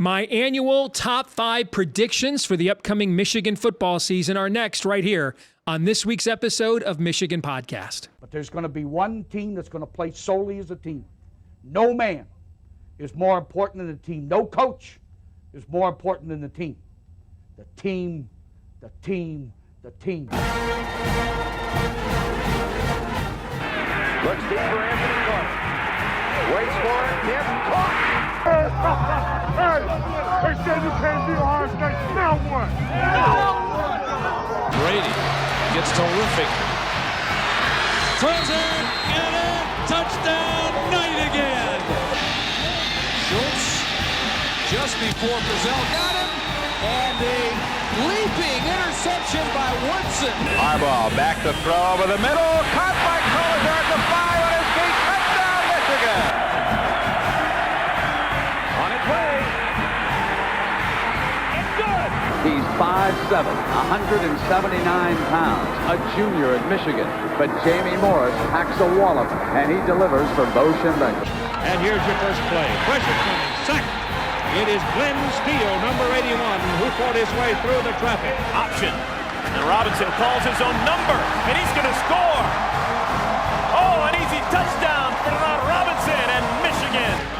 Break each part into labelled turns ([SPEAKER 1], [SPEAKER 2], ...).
[SPEAKER 1] My annual top 5 predictions for the upcoming Michigan football season are next right here on this week's episode of Michigan Podcast.
[SPEAKER 2] But there's going to be one team that's going to play solely as a team. No man is more important than the team. No coach is more important than the team. The team, the team, the team.
[SPEAKER 3] Looks deep for Anthony Clark. Waits for it. Gets caught.
[SPEAKER 4] Hey, they said you can't beat Ohio State. Now what?
[SPEAKER 5] Brady gets terrific. Throws it, get it, touchdown, Knight again. Schultz just before Brazil got him, and a leaping interception by Woodson.
[SPEAKER 3] Harbaugh back to throw over the middle, caught by Collier at the 5 on his feet, touchdown Michigan. On its way. It's good.
[SPEAKER 6] He's 5'7", 179 pounds, a junior at Michigan. But Jamie Morris packs a wallop, and he delivers for Bo Schembechler.
[SPEAKER 7] And here's your first play. Pressure coming. Sack. It is Glenn Steele, number 81, who fought his way through the traffic.
[SPEAKER 8] Option. And Robinson calls his own number, and he's going to score. Oh, an easy touchdown for Robinson and Michigan.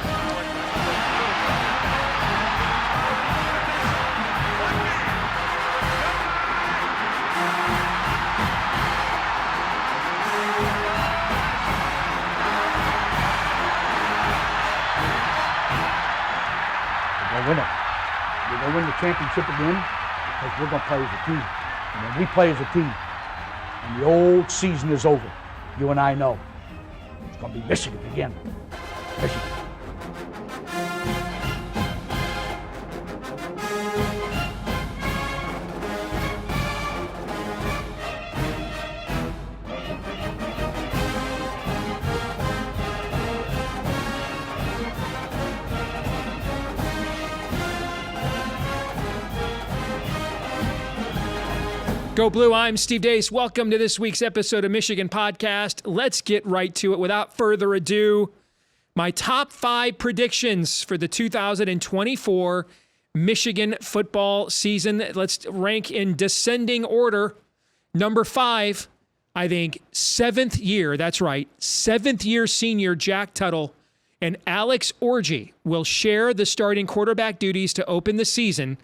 [SPEAKER 2] We're going to win it. We're going to win the championship again because we're going to play as a team. And when we play as a team and the old season is over, you and I know it's going to be Michigan again. Michigan.
[SPEAKER 1] Go Blue, I'm Steve Deace. Welcome to this week's episode of Michigan Podcast. Let's get right to it. Without further ado, my top 5 predictions for the 2024 Michigan football season. Let's rank in descending order. Number 5, I think 7th year, that's right, 7th year senior Jack Tuttle and Alex Orji will share the starting quarterback duties to open the season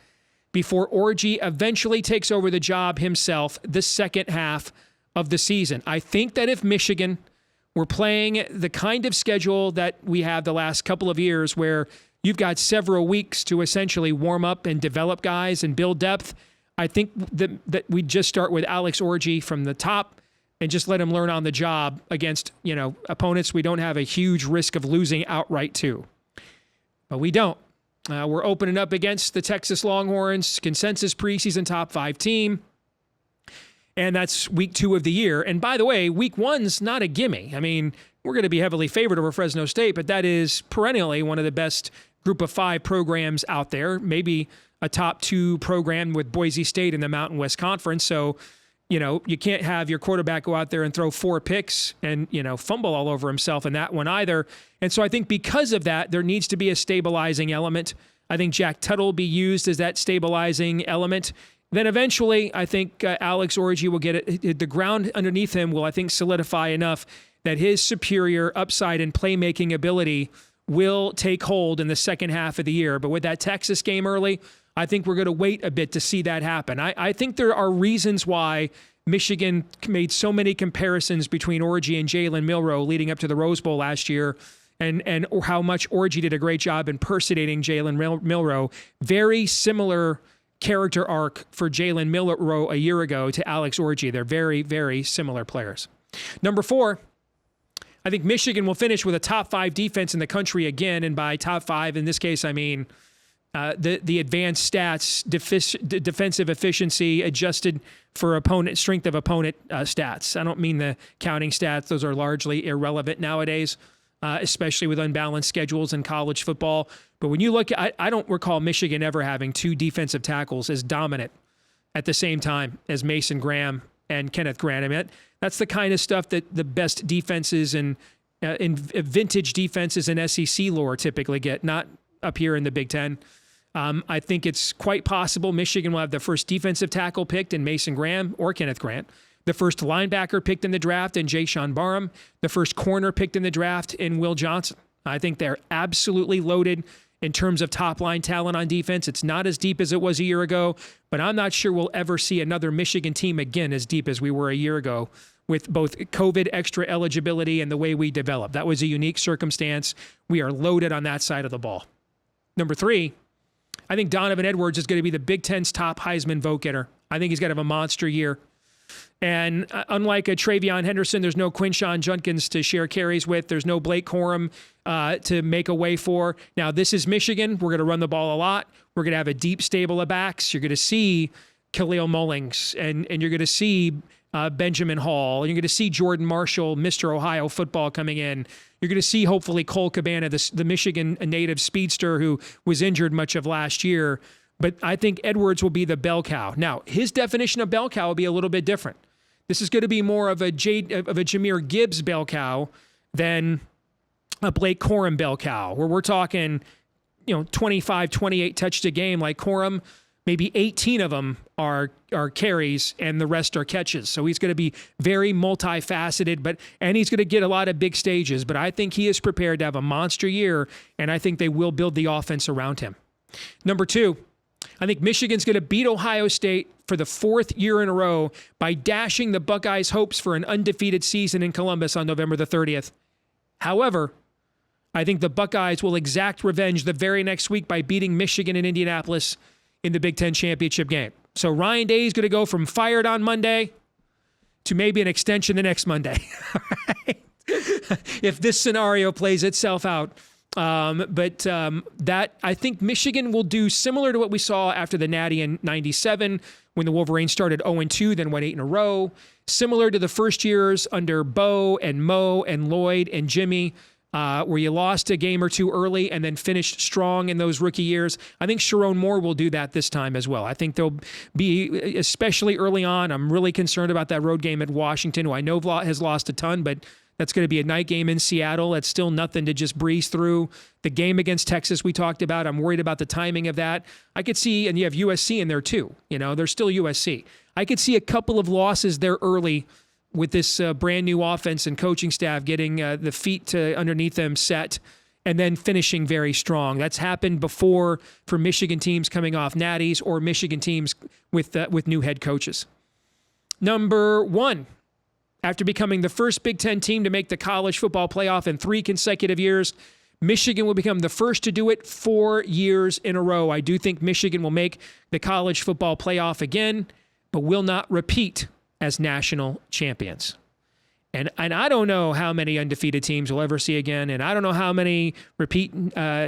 [SPEAKER 1] before Orji eventually takes over the job himself the second half of the season. I think that if Michigan were playing the kind of schedule that we have the last couple of years where you've got several weeks to essentially warm up and develop guys and build depth, I think that we'd just start with Alex Orji from the top and just let him learn on the job against, opponents we don't have a huge risk of losing outright to. But we don't. We're opening up against the Texas Longhorns, consensus preseason top 5 team. And that's week 2 of the year. And by the way, week 1's not a gimme. I mean, we're going to be heavily favored over Fresno State, but that is perennially one of the best group of 5 programs out there. Maybe a top 2 program with Boise State in the Mountain West Conference. So, you can't have your quarterback go out there and throw 4 picks and, fumble all over himself in that one either. And so I think because of that, there needs to be a stabilizing element. I think Jack Tuttle will be used as that stabilizing element. Then eventually, I think Alex Orji will get it. The ground underneath him will, I think, solidify enough that his superior upside and playmaking ability will take hold in the second half of the year. But with that Texas game early, I think we're going to wait a bit to see that happen. I think there are reasons why Michigan made so many comparisons between Orji and Jalen Milroe leading up to the Rose Bowl last year, and how much Orji did a great job impersonating Jalen Milroe. Very similar character arc for Jalen Milroe a year ago to Alex Orji. They're very, very similar players. Number 4, I think Michigan will finish with a top 5 defense in the country again, and by top 5, in this case, I mean the advanced stats, defensive efficiency adjusted for strength of opponent stats. I don't mean the counting stats. Those are largely irrelevant nowadays, especially with unbalanced schedules in college football. But when you look, I don't recall Michigan ever having 2 defensive tackles as dominant at the same time as Mason Graham and Kenneth Grant. I mean, that's the kind of stuff that the best defenses and vintage defenses in SEC lore typically get, not up here in the Big Ten. I think it's quite possible Michigan will have the first defensive tackle picked in Mason Graham or Kenneth Grant, the first linebacker picked in the draft in Jayshon Barham, the first corner picked in the draft in Will Johnson. I think they're absolutely loaded in terms of top-line talent on defense. It's not as deep as it was a year ago, but I'm not sure we'll ever see another Michigan team again as deep as we were a year ago with both COVID extra eligibility and the way we developed. That was a unique circumstance. We are loaded on that side of the ball. Number 3, I think Donovan Edwards is going to be the Big Ten's top Heisman vote getter. I think he's going to have a monster year. And unlike a Travion Henderson, there's no Quinshon Judkins to share carries with. There's no Blake Corum to make a way for. Now, this is Michigan. We're going to run the ball a lot. We're going to have a deep stable of backs. You're going to see Khalil Mullings, and you're going to see Benjamin Hall. You're going to see Jordan Marshall, Mr. Ohio football, coming in. You're going to see, hopefully, Cole Cabana, the Michigan native speedster who was injured much of last year. But I think Edwards will be the bell cow. Now, his definition of bell cow will be a little bit different. This is going to be more of a Jahmyr Gibbs bell cow than a Blake Corum bell cow, where we're talking, 25, 28 touched a game. Like Corum, maybe 18 of them are carries and the rest are catches. So he's going to be very multifaceted, and he's going to get a lot of big stages. But I think he is prepared to have a monster year, and I think they will build the offense around him. Number 2, I think Michigan's going to beat Ohio State for the 4th year in a row by dashing the Buckeyes' hopes for an undefeated season in Columbus on November the 30th. However, I think the Buckeyes will exact revenge the very next week by beating Michigan in Indianapolis in the Big Ten championship game. So Ryan Day is going to go from fired on Monday to maybe an extension the next Monday. If this scenario plays itself out. That I think Michigan will do similar to what we saw after the Natty in 97 when the Wolverines started 0-2, then went 8 in a row. Similar to the first years under Bo and Mo and Lloyd and Jimmy, where you lost a game or two early and then finished strong in those rookie years. I think Sharon Moore will do that this time as well. I think they'll be, especially early on, I'm really concerned about that road game at Washington, who I know has lost a ton, but that's going to be a night game in Seattle. That's still nothing to just breeze through. The game against Texas we talked about, I'm worried about the timing of that. I could see, and you have USC in there too. They're still USC. I could see a couple of losses there early with this brand new offense and coaching staff getting the feet underneath them set and then finishing very strong. That's happened before for Michigan teams coming off natties or Michigan teams with new head coaches. Number 1. After becoming the first Big Ten team to make the college football playoff in 3 consecutive years, Michigan will become the first to do it 4 years in a row. I do think Michigan will make the college football playoff again, but will not repeat as national champions. And I don't know how many undefeated teams we'll ever see again, and I don't know how many repeat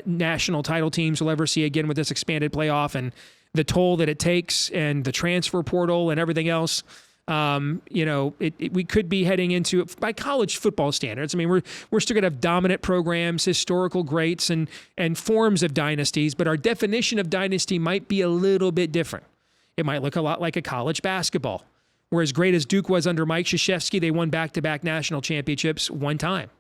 [SPEAKER 1] national title teams we'll ever see again with this expanded playoff and the toll that it takes and the transfer portal and everything else. We could be heading into, by college football standards, I mean, we're still going to have dominant programs, historical greats, and forms of dynasties, but our definition of dynasty might be a little bit different. It might look a lot like a college basketball, where as great as Duke was under Mike Krzyzewski, they won back-to-back national championships one time.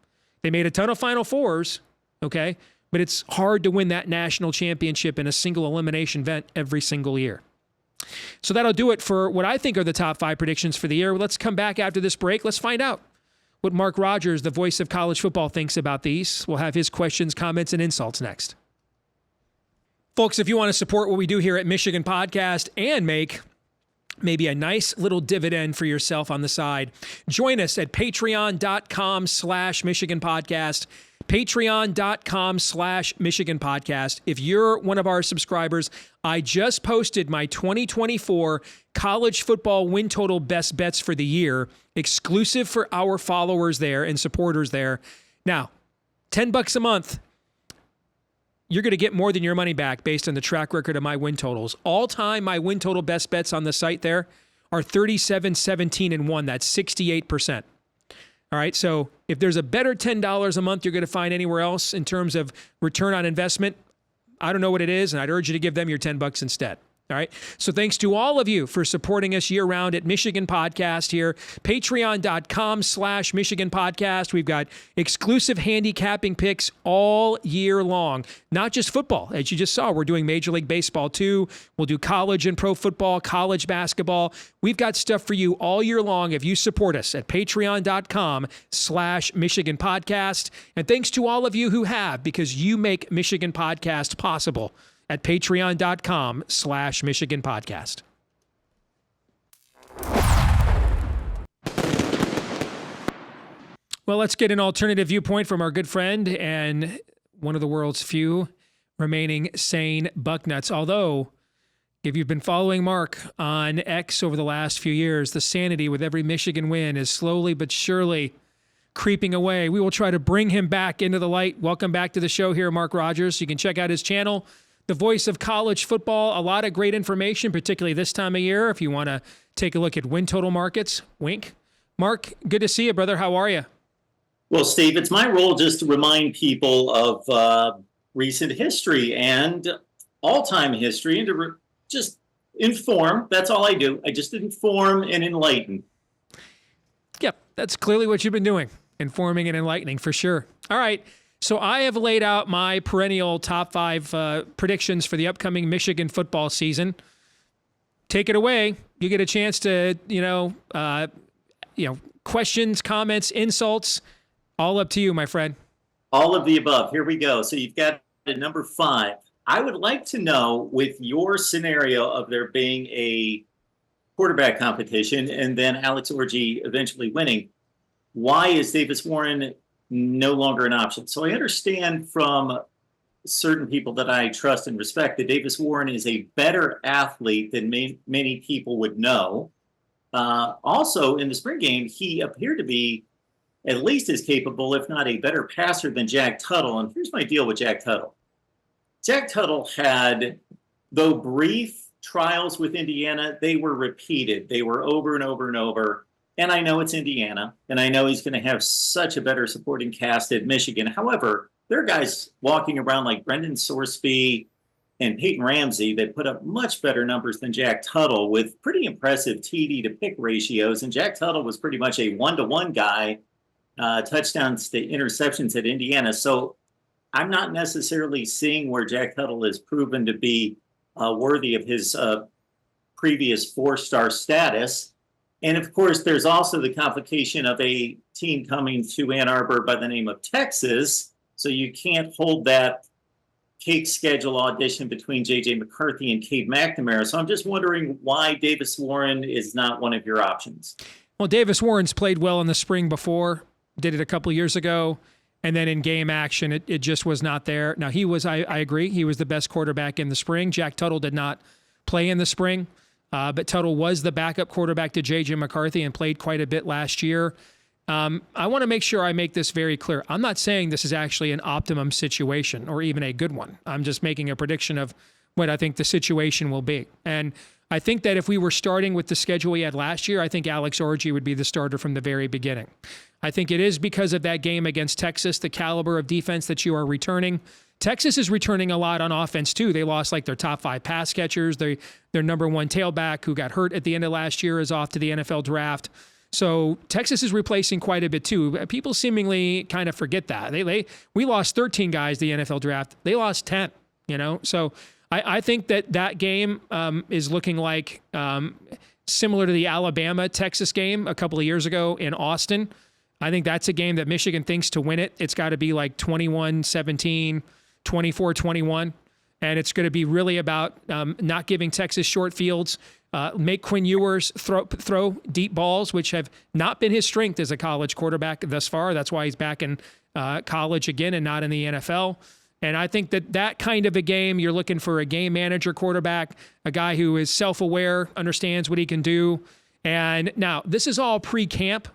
[SPEAKER 1] They made a ton of Final Fours, okay, but it's hard to win that national championship in a single elimination event every single year. So that'll do it for what I think are the top 5 predictions for the year. Let's come back after this break. Let's find out what Mark Rogers, the voice of college football, thinks about these. We'll have his questions, comments, and insults next. Folks, if you want to support what we do here at Michigan Podcast and make maybe a nice little dividend for yourself on the side, join us at patreon.com/Michigan Podcast. Patreon.com/Michigan Podcast. If you're one of our subscribers, I just posted my 2024 college football win total best bets for the year, exclusive for our followers there and supporters there. Now, $10 a month, you're going to get more than your money back based on the track record of my win totals. All time, my win total best bets on the site there are 37, 17, and 1. That's 68%. All right, so if there's a better $10 a month you're going to find anywhere else in terms of return on investment, I don't know what it is, and I'd urge you to give them your $10 instead. All right. So thanks to all of you for supporting us year round at Michigan Podcast here. Patreon.com/Michigan Podcast. We've got exclusive handicapping picks all year long. Not just football. As you just saw, we're doing Major League Baseball too. We'll do college and pro football, college basketball. We've got stuff for you all year long if you support us at Patreon.com/Michigan Podcast. And thanks to all of you who have, because you make Michigan Podcast possible at Patreon.com/Michigan Podcast. Well, let's get an alternative viewpoint from our good friend and one of the world's few remaining sane bucknuts. Although, if you've been following Mark on X over the last few years, the sanity with every Michigan win is slowly but surely creeping away. We will try to bring him back into the light. Welcome back to the show here, Mark Rogers. You can check out his channel, The Voice of College Football. A lot of great information, particularly this time of year, if you want to take a look at win total markets. Wink. Mark, good to see you, brother. How are you?
[SPEAKER 9] Well, Steve, it's my role just to remind people of recent history and all-time history and to just inform. That's all I do. I just inform and enlighten.
[SPEAKER 1] Yep, that's clearly what you've been doing, informing and enlightening for sure. All right. So I have laid out my perennial top 5 predictions for the upcoming Michigan football season. Take it away. You get a chance to, questions, comments, insults, all up to you, my friend.
[SPEAKER 9] All of the above. Here we go. So you've got at number 5. I would like to know, with your scenario of there being a quarterback competition and then Alex Orji eventually winning, why is Davis Warren no longer an option? So I understand from certain people that I trust and respect that Davis Warren is a better athlete than many people would know. Also, in the spring game, he appeared to be at least as capable, if not a better passer than Jack Tuttle. And here's my deal with Jack Tuttle. Jack Tuttle had, though brief, trials with Indiana. They were repeated. They were over and over and over. And I know it's Indiana, and I know he's going to have such a better supporting cast at Michigan. However, there are guys walking around like Brendan Sorsby and Peyton Ramsey that put up much better numbers than Jack Tuttle with pretty impressive TD to pick ratios. And Jack Tuttle was pretty much a one-to-one guy, touchdowns to interceptions at Indiana. So I'm not necessarily seeing where Jack Tuttle is proven to be worthy of his previous 4-star status. And of course, there's also the complication of a team coming to Ann Arbor by the name of Texas. So you can't hold that cake schedule audition between J.J. McCarthy and Cade McNamara. So I'm just wondering why Davis Warren is not one of your options.
[SPEAKER 1] Well, Davis Warren's played well in the spring before, did it a couple of years ago. And then in game action, it just was not there. Now, he was, I agree, he was the best quarterback in the spring. Jack Tuttle did not play in the spring. But Tuttle was the backup quarterback to J.J. McCarthy and played quite a bit last year. I want to make sure I make this very clear. I'm not saying this is actually an optimum situation or even a good one. I'm just making a prediction of what I think the situation will be. And I think that if we were starting with the schedule we had last year, I think Alex Orji would be the starter from the very beginning. I think it is because of that game against Texas, the caliber of defense that you are returning. Texas is returning a lot on offense, too. They lost like their top 5 pass catchers. Their number 1 tailback, who got hurt at the end of last year, is off to the NFL draft. So Texas is replacing quite a bit, too. People seemingly kind of forget that. We lost 13 guys the NFL draft. They lost 10, So I think that game is looking like similar to the Alabama-Texas game a couple of years ago in Austin. I think that's a game that Michigan thinks to win it. It's got to be like 21-17, 24-21, and it's going to be really about not giving Texas short fields, make Quinn Ewers throw deep balls, which have not been his strength as a college quarterback thus far. That's why he's back in college again and not in the NFL. And I think that kind of a game, you're looking for a game manager quarterback, a guy who is self-aware, understands what he can do. And now, this is all pre-camp,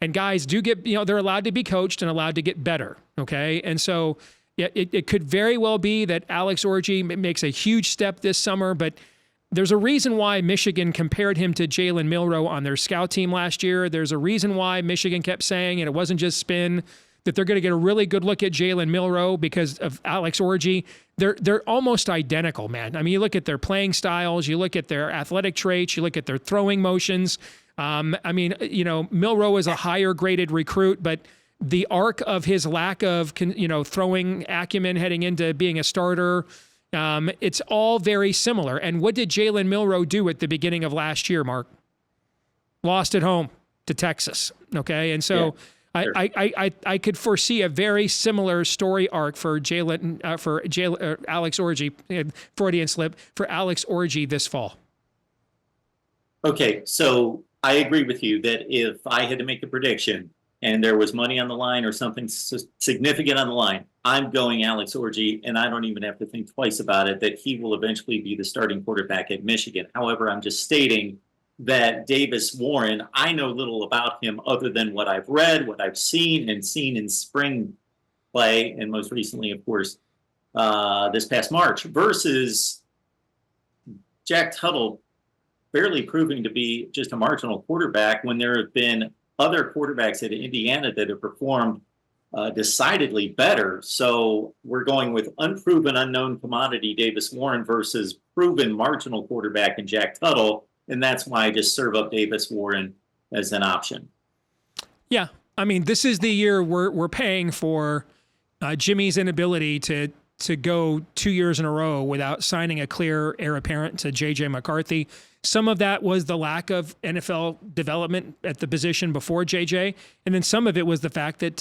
[SPEAKER 1] and guys do get, they're allowed to be coached and allowed to get better, okay? And so it could very well be that Alex Orji makes a huge step this summer, but there's a reason why Michigan compared him to Jalen Milroe on their scout team last year. There's a reason why Michigan kept saying, and it wasn't just spin, that they're going to get a really good look at Jalen Milroe because of Alex Orji. They're almost identical, man. I mean, you look at their playing styles, you look at their athletic traits, you look at their throwing motions. I mean, Milroe is a higher graded recruit, but the arc of his lack of, throwing acumen heading into being a starter, it's all very similar. And what did Jalen Milroe do at the beginning of last year, Mark? Lost at home to Texas. Okay. And so yeah, sure. I could foresee a very similar story arc for Alex Orji, Freudian slip, for Alex Orji this fall.
[SPEAKER 9] Okay. So I agree with you that if I had to make a prediction and there was money on the line or something significant on the line, I'm going Alex Orji, and I don't even have to think twice about it, that he will eventually be the starting quarterback at Michigan. However, I'm just stating that Davis Warren, I know little about him other than what I've read, what I've seen in spring play, and most recently, of course, this past March, versus Jack Tuttle barely proving to be just a marginal quarterback when there have been other quarterbacks at Indiana that have performed decidedly better. So we're going with unproven, unknown commodity Davis Warren versus proven marginal quarterback in Jack Tuttle. And that's why I just serve up Davis Warren as an option. Yeah.
[SPEAKER 1] I mean, this is the year we're paying for Jimmy's inability to go 2 years in a row without signing a clear heir apparent to J.J. McCarthy. Some of that was the lack of NFL development at the position before J.J., and then some of it was the fact that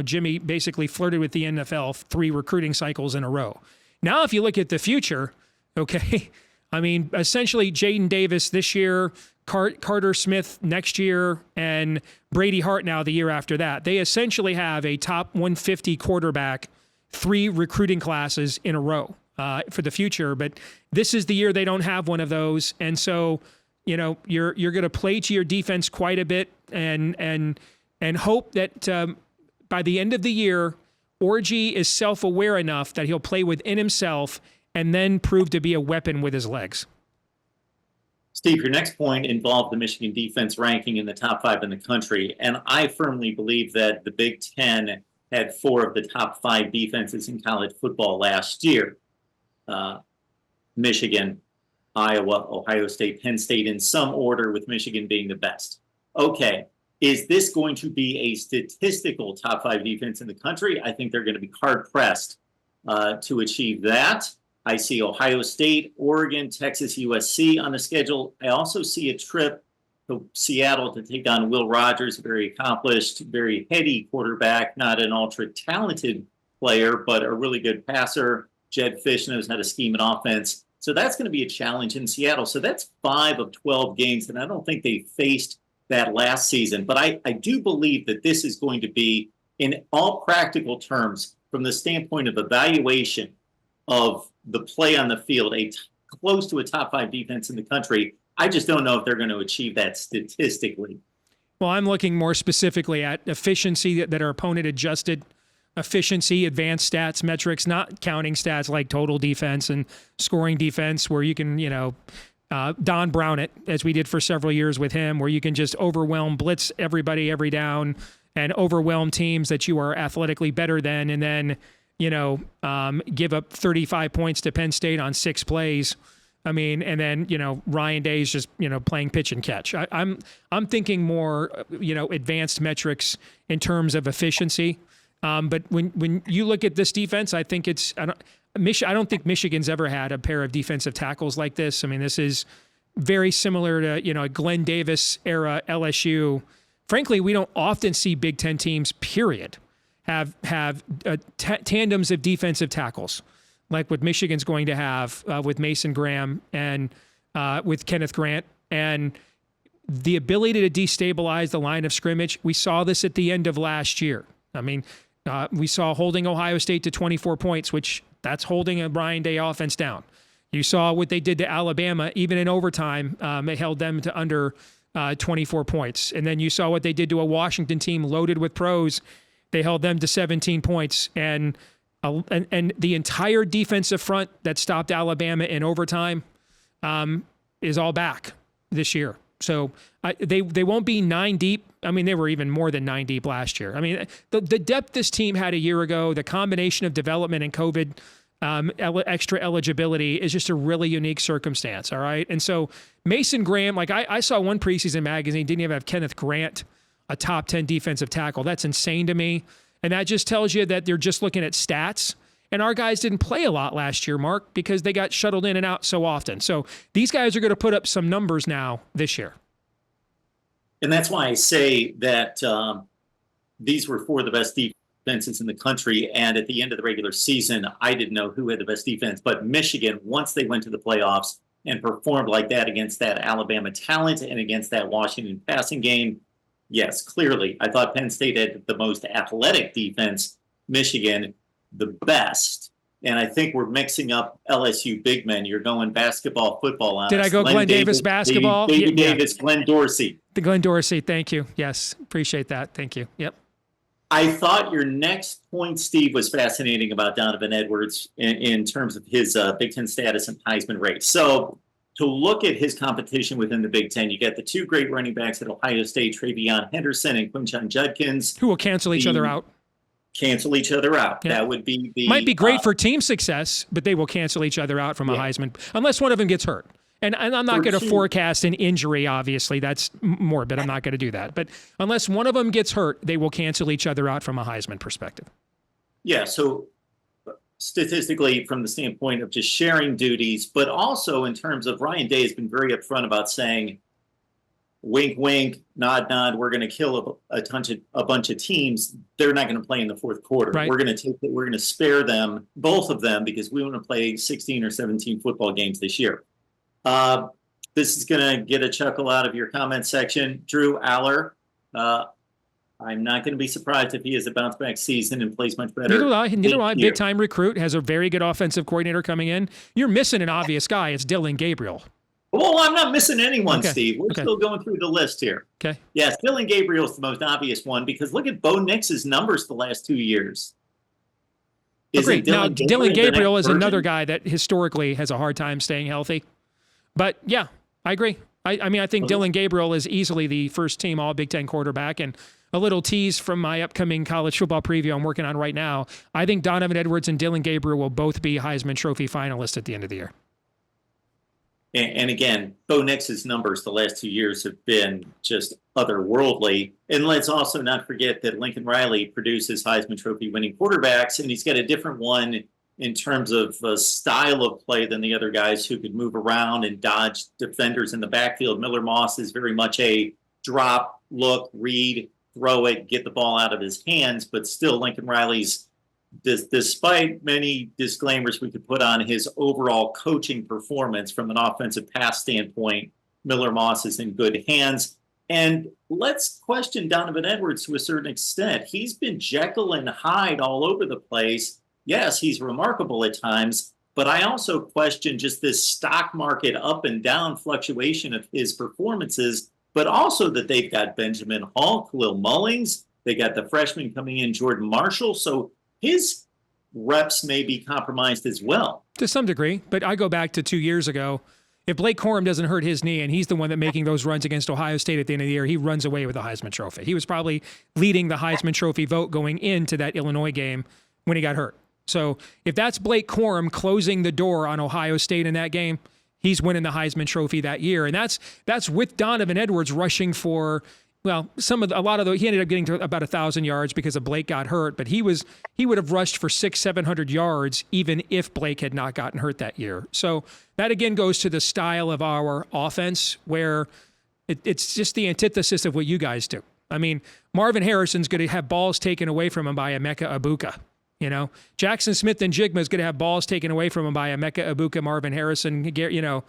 [SPEAKER 1] Jimmy basically flirted with the NFL 3 recruiting cycles in a row. Now, if you look at the future, okay, I mean, essentially Jaden Davis this year, Carter Smith next year, and Brady Hart now the year after that. They essentially have a top 150 quarterback 3 recruiting classes in a row for the future. But this is the year they don't have one of those. And so, you're going to play to your defense quite a bit and hope that by the end of the year, Orji is self-aware enough that he'll play within himself and then prove to be a weapon with his legs.
[SPEAKER 9] Steve, your next point involved the Michigan defense ranking in the top 5 in the country. And I firmly believe that the Big Ten had 4 of the top 5 defenses in college football last year. Michigan, Iowa, Ohio State, Penn State, in some order, with Michigan being the best. Okay, is this going to be a statistical top 5 defense in the country? I think they're going to be hard-pressed to achieve that. I see Ohio State, Oregon, Texas, USC on the schedule. I also see a trip to Seattle to take on Will Rogers, a very accomplished, very heady quarterback, not an ultra-talented player, but a really good passer. Jed Fish knows how to scheme an offense. So that's going to be a challenge in Seattle. So that's 5 of 12 games, and I don't think they faced that last season. But I do believe that this is going to be, in all practical terms, from the standpoint of evaluation of the play on the field, close to a top 5 defense in the country. I just don't know if they're going to achieve that statistically.
[SPEAKER 1] Well, I'm looking more specifically at efficiency that are opponent adjusted efficiency, advanced stats, metrics, not counting stats like total defense and scoring defense, where you can, Don Brown it, as we did for several years with him, where you can just overwhelm, blitz everybody every down and overwhelm teams that you are athletically better than, and then, give up 35 points to Penn State on 6 plays. I mean, and then, Ryan Day's just, playing pitch and catch. I'm thinking more, advanced metrics in terms of efficiency. But when you look at this defense, I think I don't think Michigan's ever had a pair of defensive tackles like this. I mean, this is very similar to, a Glenn Davis era LSU. Frankly, we don't often see Big Ten teams, period, have tandems of defensive tackles like what Michigan's going to have with Mason Graham and with Kenneth Grant, and the ability to destabilize the line of scrimmage. We saw this at the end of last year. I mean, we saw holding Ohio State to 24 points, which that's holding a Ryan Day offense down. You saw what they did to Alabama, even in overtime. They held them to under 24 points. And then you saw what they did to a Washington team loaded with pros. They held them to 17 points. And the entire defensive front that stopped Alabama in overtime is all back this year So they won't be 9 deep. I mean, they were even more than 9 deep last year. I mean, the depth this team had a year ago, the combination of development and COVID extra eligibility is just a really unique circumstance, all right? And so Mason Graham, like I saw one preseason magazine, didn't even have Kenneth Grant, a top 10 defensive tackle. That's insane to me. And that just tells you that they're just looking at stats. And our guys didn't play a lot last year, Mark, because they got shuttled in and out so often. So these guys are going to put up some numbers now this year.
[SPEAKER 9] And that's why I say that these were 4 of the best defenses in the country. And at the end of the regular season, I didn't know who had the best defense. But Michigan, once they went to the playoffs and performed like that against that Alabama talent and against that Washington passing game, yes, clearly, I thought Penn State had the most athletic defense. Michigan, the best. And I think we're mixing up LSU big men. You're going basketball, football on us.
[SPEAKER 1] Did I go Glenn Davis basketball?
[SPEAKER 9] David Davis, Glenn Dorsey.
[SPEAKER 1] The Glenn Dorsey, thank you. Yes, appreciate that. Thank you. Yep.
[SPEAKER 9] I thought your next point, Steve, was fascinating about Donovan Edwards in terms of his Big Ten status and Heisman race. So to look at his competition within the Big Ten, you got the 2 great running backs at Ohio State, Travion Henderson and Quinshon Judkins.
[SPEAKER 1] Who will cancel each other out.
[SPEAKER 9] Cancel each other out.
[SPEAKER 1] Yeah.
[SPEAKER 9] That would be the...
[SPEAKER 1] Might be great for team success, but they will cancel each other out from a Heisman, unless one of them gets hurt. And I'm not going to forecast an injury, obviously. That's morbid. I'm not going to do that. But unless one of them gets hurt, they will cancel each other out from a Heisman perspective.
[SPEAKER 9] Yeah, so statistically, from the standpoint of just sharing duties, but also in terms of Ryan Day has been very upfront about saying, wink, wink, nod, nod, we're going to kill a bunch of teams. They're not going to play in the fourth quarter.
[SPEAKER 1] Right.
[SPEAKER 9] We're going to spare them, both of them, because we want to play 16 or 17 football games this year. This is going to get a chuckle out of your comment section. Drew Aller, I'm not going to be surprised if he has a bounce back season and plays much better.
[SPEAKER 1] Neither do I. Big time recruit, has a very good offensive coordinator coming in. You're missing an obvious guy. It's Dylan Gabriel.
[SPEAKER 9] Well, I'm not missing anyone,
[SPEAKER 1] Okay.
[SPEAKER 9] Steve. We're still going through the list here.
[SPEAKER 1] Okay.
[SPEAKER 9] Yes, Dylan Gabriel's the most obvious one because look at Bo Nix's numbers the last 2 years.
[SPEAKER 1] Agreed. Now, Dylan Gabriel is another
[SPEAKER 9] version?
[SPEAKER 1] guy that historically has a hard time staying healthy. But yeah, I agree. I mean, I think Dylan Gabriel is easily the first team all Big Ten quarterback. And a little tease from my upcoming college football preview I'm working on right now. I think Donovan Edwards and Dylan Gabriel will both be Heisman Trophy finalists at the end of the year.
[SPEAKER 9] And again, Bo Nix's numbers the last 2 years have been just otherworldly. And let's also not forget that Lincoln Riley produces Heisman Trophy winning quarterbacks, and he's got a different one in terms of style of play than the other guys who could move around and dodge defenders in the backfield. Miller Moss is very much a drop, look, read, throw it, get the ball out of his hands, but still Lincoln Riley's, despite many disclaimers we could put on his overall coaching performance from an offensive pass standpoint, Miller Moss is in good hands. And let's question Donovan Edwards to a certain extent. He's been Jekyll and Hyde all over the place. Yes, he's remarkable at times, but I also question just this stock market up and down fluctuation of his performances, but also that they've got Benjamin Hall, Khalil Mullings, they got the freshman coming in, Jordan Marshall. So his reps may be compromised as well.
[SPEAKER 1] To some degree, but I go back to 2 years ago. If Blake Corum doesn't hurt his knee and he's the one that making those runs against Ohio State at the end of the year, he runs away with the Heisman Trophy. He was probably leading the Heisman Trophy vote going into that Illinois game when he got hurt. So if that's Blake Corum closing the door on Ohio State in that game, he's winning the Heisman Trophy that year. And that's with Donovan Edwards rushing for, well, he ended up getting to about 1,000 yards because of Blake got hurt, but he would have rushed for 600-700 yards even if Blake had not gotten hurt that year. So that again goes to the style of our offense where it's just the antithesis of what you guys do. I mean, Marvin Harrison's going to have balls taken away from him by Emeka Egbuka. You know, Jackson Smith and Jigma is going to have balls taken away from him by Emeka Egbuka, Marvin Harrison, and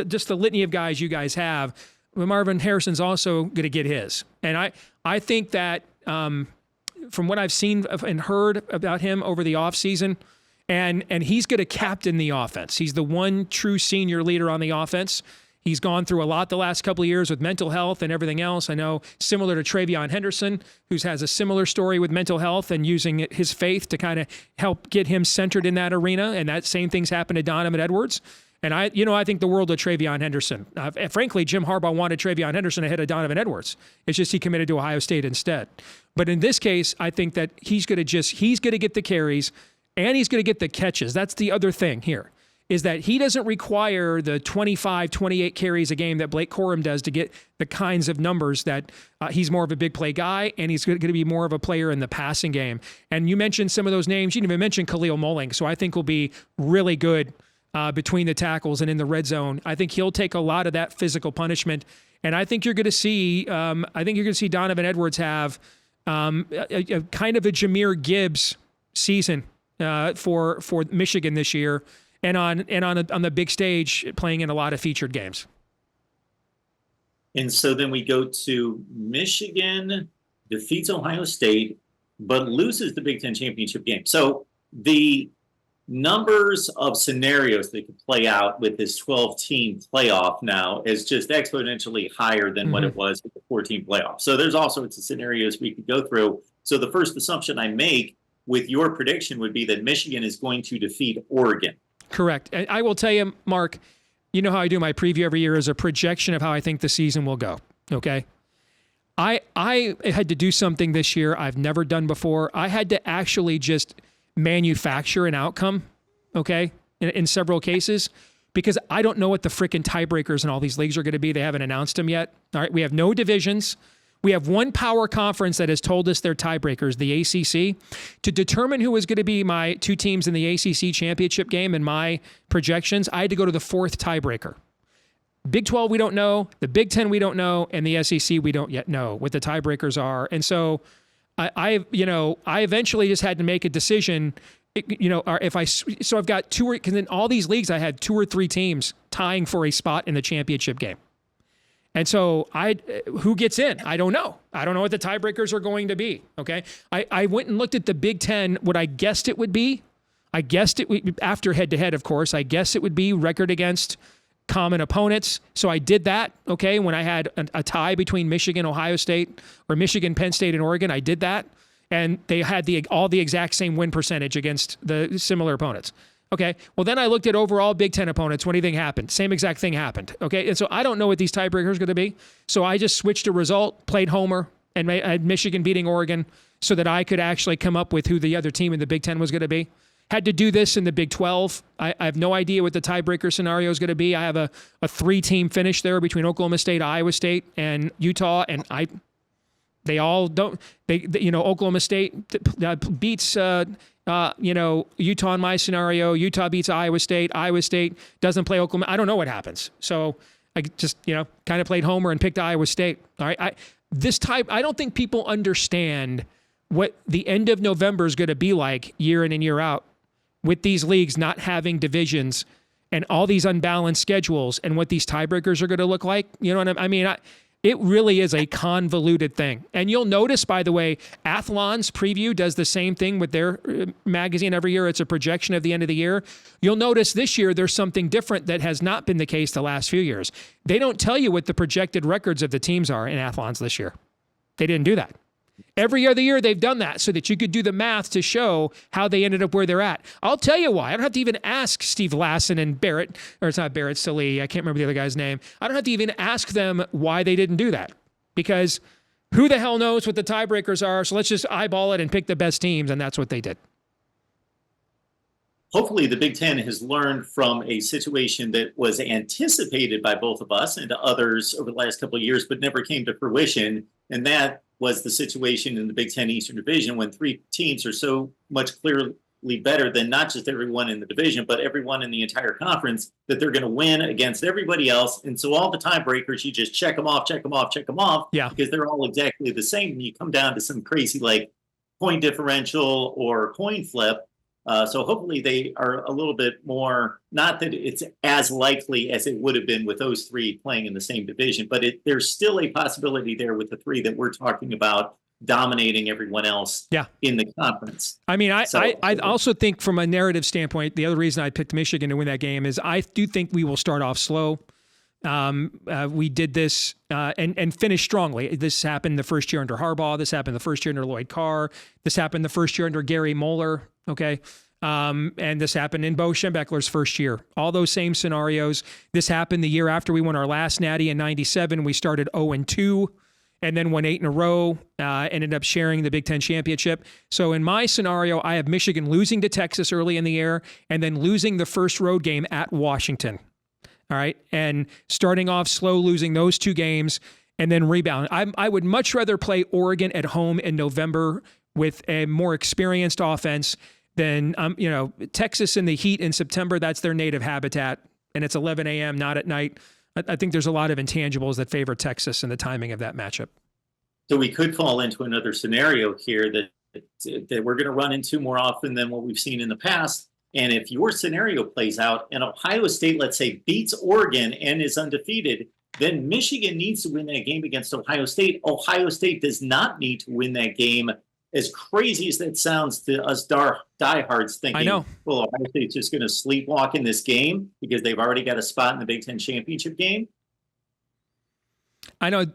[SPEAKER 1] just the litany of guys you guys have. Marvin Harrison's also going to get his. And I think that from what I've seen and heard about him over the offseason, and he's going to captain the offense. He's the one true senior leader on the offense. He's gone through a lot the last couple of years with mental health and everything else. I know similar to Travion Henderson, who has a similar story with mental health and using his faith to kind of help get him centered in that arena. And that same thing's happened to Donovan Edwards. And I think the world of TreVeyon Henderson. Frankly, Jim Harbaugh wanted TreVeyon Henderson ahead of Donovan Edwards. It's just he committed to Ohio State instead. But in this case, I think that he's going to get the carries and he's going to get the catches. That's the other thing here, is that he doesn't require the 25, 28 carries a game that Blake Corum does to get the kinds of numbers that he's more of a big play guy, and he's going to be more of a player in the passing game. And you mentioned some of those names. You didn't even mention Khalil Mulling, so I think will be really good between the tackles and in the red zone. I think he'll take a lot of that physical punishment, and I think you're going to see. Donovan Edwards have a kind of a Jahmyr Gibbs season for Michigan this year, and on the big stage, playing in a lot of featured games.
[SPEAKER 9] And so then we go to Michigan defeats Ohio State, but loses the Big Ten championship game. So the numbers of scenarios that could play out with this 12-team playoff now is just exponentially higher than what it was with the 14 playoff. So there's all sorts of scenarios we could go through. So the first assumption I make with your prediction would be that Michigan is going to defeat Oregon.
[SPEAKER 1] Correct. And I will tell you, Mark, you know how I do my preview every year is a projection of how I think the season will go. Okay. I had to do something this year I've never done before. I had to actually just manufacture an outcome, okay, in several cases, because I don't know what the frickin' tiebreakers in all these leagues are going to be. They haven't announced them yet. All right, we have no divisions. We have one power conference that has told us their tiebreakers, the ACC. To determine who was going to be my two teams in the ACC championship game in my projections, I had to go to the fourth tiebreaker. Big 12, we don't know. The Big 10, we don't know. And the SEC, we don't yet know what the tiebreakers are. And so I eventually just had to make a decision, so I've got because in all these leagues, I had 2 or 3 teams tying for a spot in the championship game. And so who gets in? I don't know. I don't know what the tiebreakers are going to be. Okay. I went and looked at the Big Ten, what I guessed it would be. I guessed it after head to head, of course. I guessed it would be record against common opponents. So I did that, okay, when I had a tie between Michigan, Ohio State, or Michigan, Penn State, and Oregon. I did that, and they had all the exact same win percentage against the similar opponents. Okay, well, then I looked at overall Big Ten opponents. What do you think happened? Same exact thing happened, okay? And so I don't know what these tiebreakers are going to be. So I just switched a result, played Homer, and I had Michigan beating Oregon so that I could actually come up with who the other team in the Big Ten was going to be. Had to do this in the Big 12. I have no idea what the tiebreaker scenario is going to be. I have a 3-team finish there between Oklahoma State, Iowa State, and Utah, and they all don't. Oklahoma State beats Utah in my scenario. Utah beats Iowa State. Iowa State doesn't play Oklahoma. I don't know what happens. So I just kind of played Homer and picked Iowa State. All right, I don't think people understand what the end of November is going to be like year in and year out, with these leagues not having divisions and all these unbalanced schedules, and what these tiebreakers are going to look like. You know what I mean? It really is a convoluted thing. And you'll notice, by the way, Athlon's Preview does the same thing with their magazine every year. It's a projection of the end of the year. You'll notice this year there's something different that has not been the case the last few years. They don't tell you what the projected records of the teams are in Athlon's this year. They didn't do that. Every other year they've done that so that you could do the math to show how they ended up where they're at. I'll tell you why. I don't have to even ask Steve Lassen and Barrett, or it's not Barrett, Salee. I can't remember the other guy's name. I don't have to even ask them why they didn't do that, because who the hell knows what the tiebreakers are? So let's just eyeball it and pick the best teams, and that's what they did.
[SPEAKER 9] Hopefully the Big Ten has learned from a situation that was anticipated by both of us and others over the last couple of years, but never came to fruition. And that was the situation in the Big Ten Eastern Division, when 3 teams are so much clearly better than not just everyone in the division, but everyone in the entire conference, that they're going to win against everybody else. And so all the tiebreakers, you just check them off,
[SPEAKER 1] Yeah.
[SPEAKER 9] because they're all exactly the same. And you come down to some crazy like point differential or coin flip. So hopefully they are a little bit more, not that it's as likely as it would have been with those 3 playing in the same division, but there's still a possibility there with the 3 that we're talking about dominating everyone else in the conference.
[SPEAKER 1] I mean, I also think from a narrative standpoint, the other reason I picked Michigan to win that game is I do think we will start off slow. We did this and finished strongly. This happened the first year under Harbaugh. This happened the first year under Lloyd Carr. This happened the first year under Gary Moeller. Okay. And this happened in Bo Schembechler's first year. All those same scenarios. This happened the year after we won our last Natty in 97. We started 0-2 and then won 8 in a row, ended up sharing the Big Ten championship. So in my scenario, I have Michigan losing to Texas early in the year and then losing the first road game at Washington. All right. And starting off slow, losing those 2 games and then rebound. I would much rather play Oregon at home in November with a more experienced offense than, Texas in the heat in September. That's their native habitat. And it's 11 a.m., not at night. I think there's a lot of intangibles that favor Texas in the timing of that matchup.
[SPEAKER 9] So we could fall into another scenario here that we're going to run into more often than what we've seen in the past. And if your scenario plays out and Ohio State, let's say, beats Oregon and is undefeated, then Michigan needs to win that game against Ohio State. Ohio State does not need to win that game. As crazy as that sounds to us diehards thinking,
[SPEAKER 1] I know.
[SPEAKER 9] Well, Ohio State's just going to sleepwalk in this game because they've already got a spot in the Big Ten championship game.
[SPEAKER 1] I know.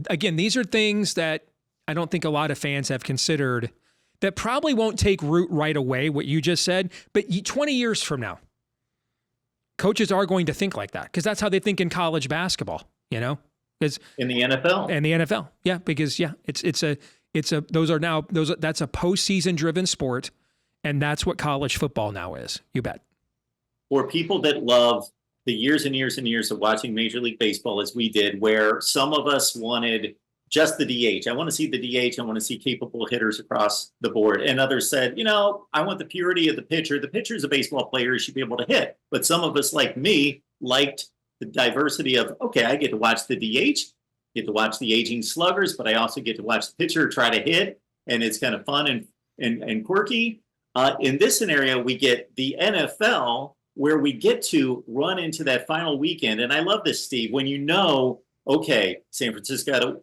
[SPEAKER 1] Again, these are things that I don't think a lot of fans have considered that probably won't take root right away, what you just said, but 20 years from now, coaches are going to think like that because that's how they think in college basketball, Because
[SPEAKER 9] in the NFL.
[SPEAKER 1] And the NFL, yeah, because that's a postseason driven sport, and that's what college football now is. You bet.
[SPEAKER 9] For people that love the years and years and years of watching Major League Baseball as we did, where some of us wanted just the DH. I want to see the DH. I want to see capable hitters across the board. And others said, I want the purity of the pitcher. The pitcher is a baseball player. He should be able to hit. But some of us, like me, liked the diversity of, okay, I get to watch the DH, get to watch the aging sluggers, but I also get to watch the pitcher try to hit. And it's kind of fun and quirky. In this scenario, we get the NFL where we get to run into that final weekend. And I love this, Steve, when okay, San Francisco,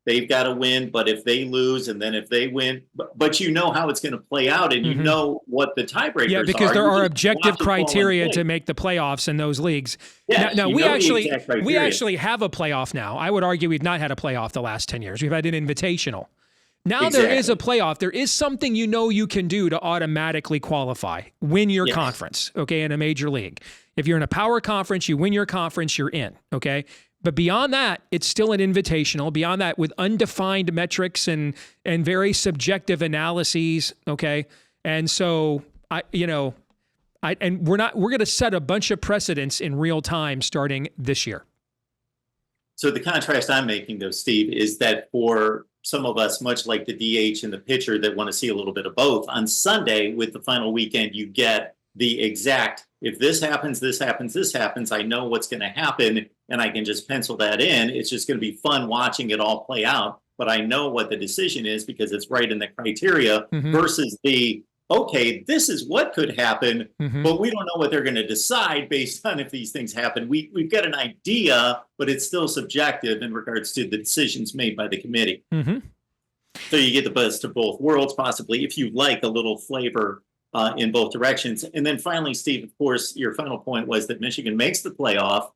[SPEAKER 9] they've got to win, but if they lose and then if they win, but you know how it's going to play out and you know what the tiebreakers are.
[SPEAKER 1] Yeah, because there are objective criteria to make the playoffs in those leagues.
[SPEAKER 9] Yes,
[SPEAKER 1] now we actually have a playoff now. I would argue we've not had a playoff the last 10 years. We've had an invitational. Now there is a playoff. There is something you can do to automatically qualify, win your conference, okay, in a major league. If you're in a power conference, you win your conference, you're in, okay? But beyond that, it's still an invitational. Beyond that, with undefined metrics and very subjective analyses, okay? And so we're going to set a bunch of precedents in real time starting this year.
[SPEAKER 9] So the contrast I'm making, though, Steve, is that for some of us, much like the DH and the pitcher that want to see a little bit of both, on Sunday with the final weekend, you get the exact, if this happens, this happens, this happens, I know what's going to happen, and I can just pencil that in. It's just going to be fun watching it all play out, but I know what the decision is because it's right in the criteria versus the, okay, this is what could happen, but we don't know what they're going to decide based on if these things happen. We've got an idea, but it's still subjective in regards to the decisions made by the committee. So you get the best of both worlds, possibly, if you like a little flavor in both directions. And then finally, Steve, of course, your final point was that Michigan makes the playoff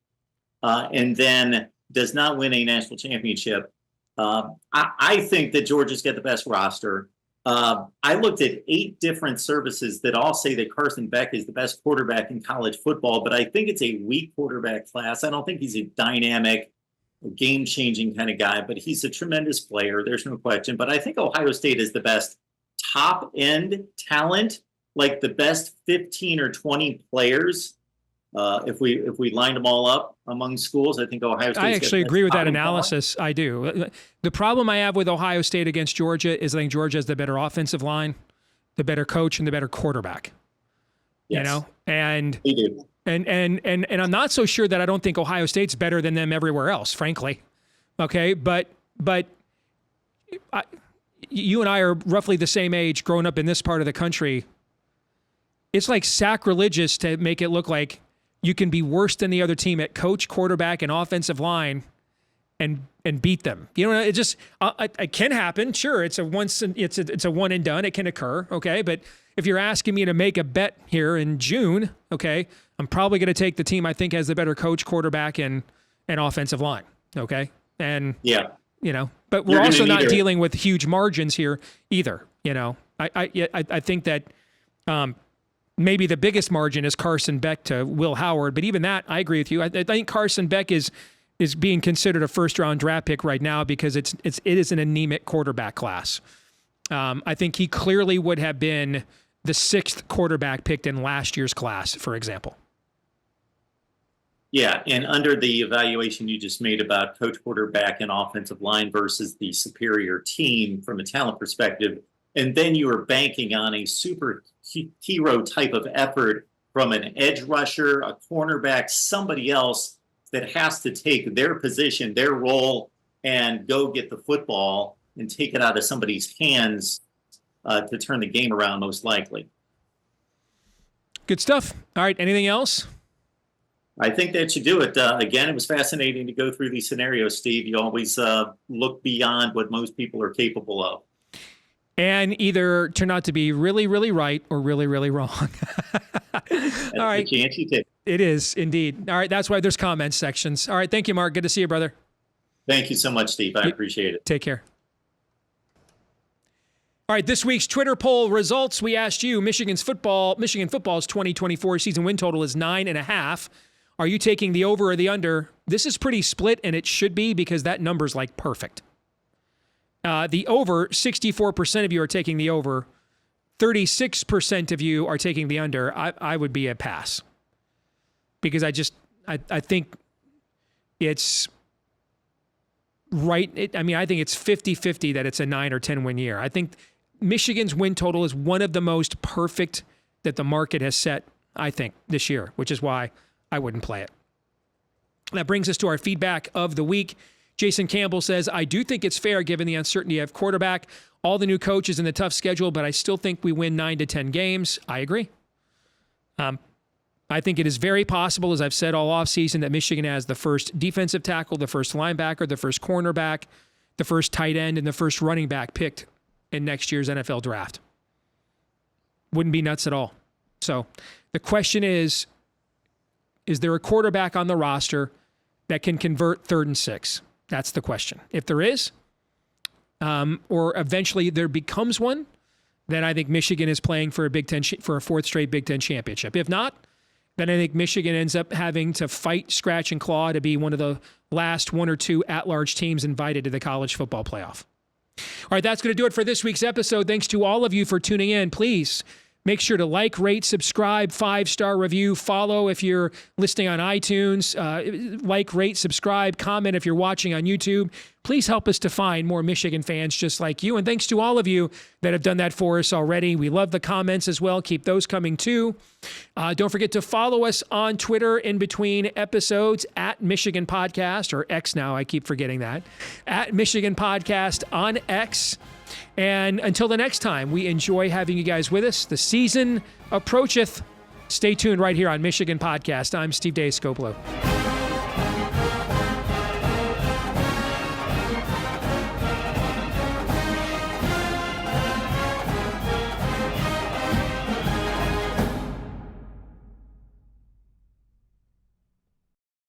[SPEAKER 9] and then does not win a national championship. I think that Georgia's got the best roster. I looked at 8 different services that all say that Carson Beck is the best quarterback in college football, but I think it's a weak quarterback class. I don't think he's a dynamic, game-changing kind of guy, but he's a tremendous player. There's no question. But I think Ohio State is the best top-end talent, like the best 15 or 20 players. If we lined them all up among schools, I think Ohio State.
[SPEAKER 1] I actually agree with that analysis. I do. The problem I have with Ohio State against Georgia is I think Georgia has the better offensive line, the better coach, and the better quarterback.
[SPEAKER 9] Yes.
[SPEAKER 1] And
[SPEAKER 9] they do.
[SPEAKER 1] And I'm not so sure that I don't think Ohio State's better than them everywhere else, frankly. Okay, but you and I are roughly the same age, growing up in this part of the country. It's like sacrilegious to make it look like you can be worse than the other team at coach, quarterback, and offensive line and beat them. It just it can happen. Sure, it's a one and done. It can occur, okay? But if you're asking me to make a bet here in June, okay, I'm probably going to take the team I think has the better coach, quarterback, and offensive line, okay? And but we're also not dealing with huge margins here either. I think that maybe the biggest margin is Carson Beck to Will Howard, but even that, I agree with you. I think Carson Beck is being considered a first-round draft pick right now because it is an anemic quarterback class. I think he clearly would have been the 6th quarterback picked in last year's class, for example.
[SPEAKER 9] Yeah, and under the evaluation you just made about coach, quarterback, and offensive line versus the superior team from a talent perspective, and then you are banking on a super hero type of effort from an edge rusher, a cornerback, somebody else that has to take their position, their role, and go get the football and take it out of somebody's hands to turn the game around, most likely.
[SPEAKER 1] Good stuff. All right, anything else?
[SPEAKER 9] I think that should do it. Again, it was fascinating to go through these scenarios, Steve. You always look beyond what most people are capable of.
[SPEAKER 1] And either turn out to be really, really right or really, really wrong.
[SPEAKER 9] That's
[SPEAKER 1] all right.
[SPEAKER 9] the chance you take.
[SPEAKER 1] It is, indeed. All right, that's why there's comment sections. All right, thank you, Mark. Good to see you, brother.
[SPEAKER 9] Thank you so much, Steve. I appreciate it.
[SPEAKER 1] Take care. All right, this week's Twitter poll results. We asked you, Michigan football's 2024 season win total is 9.5. Are you taking the over or the under? This is pretty split, and it should be because that number's like perfect. The over, 64% of you are taking the over. 36% of you are taking the under. I would be a pass. Because I think it's right. I think it's 50-50 that it's a 9 or 10 win year. I think Michigan's win total is one of the most perfect that the market has set, I think, this year, which is why I wouldn't play it. That brings us to our feedback of the week. Jason Campbell says, I do think it's fair given the uncertainty of quarterback, all the new coaches and the tough schedule, but I still think we win 9 to 10 games. I agree. I think it is very possible, as I've said all offseason, that Michigan has the first defensive tackle, the first linebacker, the first cornerback, the first tight end, and the first running back picked in next year's NFL draft. Wouldn't be nuts at all. So the question is there a quarterback on the roster that can convert 3rd and 6? That's the question. If there is, or eventually there becomes one, then I think Michigan is playing for a for a 4th straight Big Ten championship. If not, then I think Michigan ends up having to fight, scratch, and claw to be one of the last 1 or 2 at-large teams invited to the college football playoff. All right, that's going to do it for this week's episode. Thanks to all of you for tuning in. Please make sure to like, rate, subscribe, 5-star review, follow if you're listening on iTunes, like, rate, subscribe, comment if you're watching on YouTube. Please help us to find more Michigan fans just like you. And thanks to all of you that have done that for us already. We love the comments as well. Keep those coming too. Don't forget to follow us on Twitter in between episodes at Michigan Podcast, or X now. I keep forgetting that. At Michigan Podcast on X. And until the next time, we enjoy having you guys with us. The season approacheth. Stay tuned right here on Michigan Podcast. I'm Steve Descopolo.